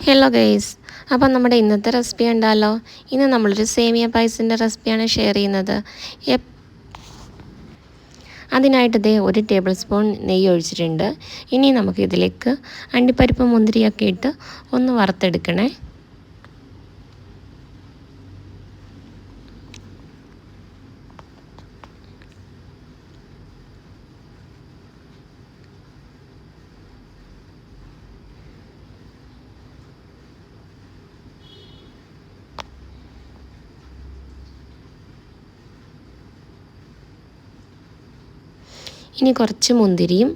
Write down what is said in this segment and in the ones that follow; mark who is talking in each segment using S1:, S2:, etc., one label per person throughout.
S1: Hello guys, അപ്പം നമ്മുടെ ഇന്നത്തെ റെസിപ്പി ഉണ്ടല്ലോ. ഇന്ന് നമ്മളൊരു സേമിയ പായസത്തിൻ്റെ റെസിപ്പിയാണ് ഷെയർ ചെയ്യുന്നത്. അതിനായിട്ട് ഇതേ 1 ടേബിൾ സ്പൂൺ നെയ്യ് ഒഴിച്ചിട്ടുണ്ട്. ഇനി നമുക്കിതിലേക്ക് അണ്ടിപ്പരിപ്പ് മുന്തിരിയൊക്കെ ഇട്ട് ഒന്ന് വറുത്തെടുക്കണേ. ഇനി കുറച്ച് മുന്തിരിയും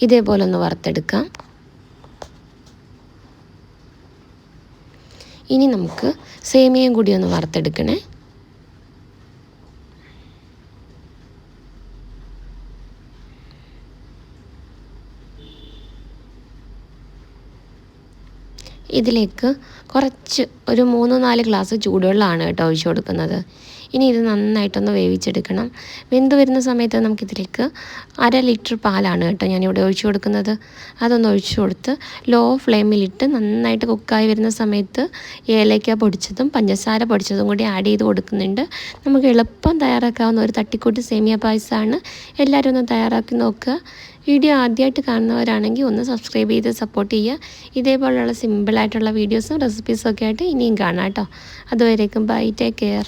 S1: ഇതേപോലെ ഒന്ന് വറുത്തെടുക്കാം. ഇനി നമുക്ക് സേമിയയും കൂടി ഒന്ന് വറുത്തെടുക്കണേ. ഇതിലേക്ക് കുറച്ച് ഒരു 3-4 ഗ്ലാസ് ചൂടുവെള്ളമാണ് കേട്ടോ ഒഴിച്ചു കൊടുക്കുന്നത്. ഇനി ഇത് നന്നായിട്ടൊന്ന് വേവിച്ചെടുക്കണം. വെന്ത് വരുന്ന സമയത്ത് നമുക്കിതിലേക്ക് 1/2 ലിറ്റർ പാലാണ് കേട്ടോ ഞാനിവിടെ ഒഴിച്ചു കൊടുക്കുന്നത്. അതൊന്ന് ഒഴിച്ചു കൊടുത്ത് ലോ ഫ്ലെയിമിലിട്ട് നന്നായിട്ട് കുക്കായി വരുന്ന സമയത്ത് ഏലക്ക പൊടിച്ചതും പഞ്ചസാര പൊടിച്ചതും കൂടി ആഡ് ചെയ്ത് കൊടുക്കുന്നുണ്ട്. നമുക്ക് എളുപ്പം തയ്യാറാക്കാവുന്ന ഒരു തട്ടിക്കൂട്ട് സേമിയ പായസമാണ്. എല്ലാവരും ഒന്ന് തയ്യാറാക്കി നോക്കുക. വീഡിയോ ആദ്യമായിട്ട് കാണുന്നവരാണെങ്കിൽ ഒന്ന് സബ്സ്ക്രൈബ് ചെയ്ത് സപ്പോർട്ട് ചെയ്യുക. ഇതേപോലെയുള്ള സിമ്പിളായിട്ടുള്ള വീഡിയോസും റെസിപ്പീസും ഒക്കെ ആയിട്ട് ഇനിയും കാണാം കേട്ടോ. അതുവരേക്കും ബൈ, ടേക്ക് കെയർ.